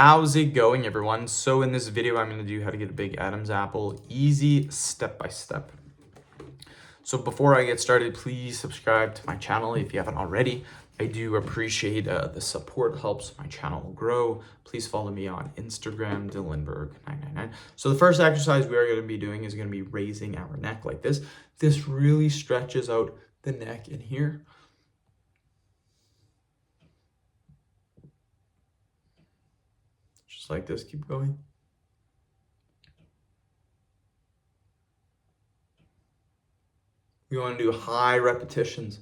How's it going, everyone? So in this video, I'm going to do how to get a big Adam's apple, easy step-by-step. So before I get started, please subscribe to my channel if you haven't already. I do appreciate the support, helps my channel grow. Please follow me on Instagram, Dylanberg999. So the first exercise we are going to be doing is going to be raising our neck like this. This really stretches out the neck in here. Just like this, keep going. We want to do high repetitions.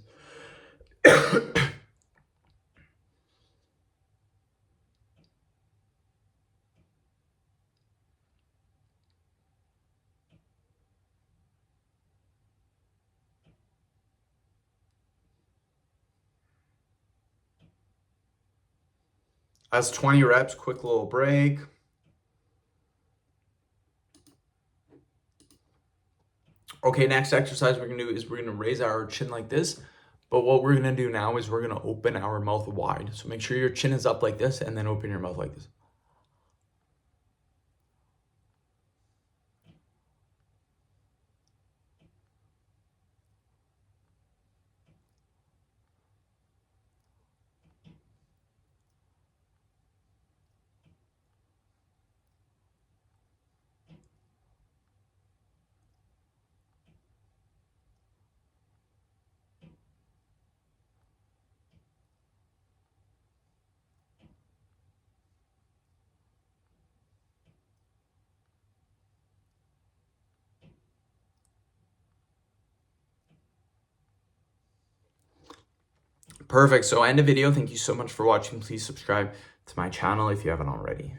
That's 20 reps, quick little break. Okay, next exercise we're gonna do is we're gonna raise our chin like this. But what we're gonna do now is we're gonna open our mouth wide. So make sure your chin is up like this and then open your mouth like this. Perfect. So end the video. Thank you so much for watching. Please subscribe to my channel if you haven't already.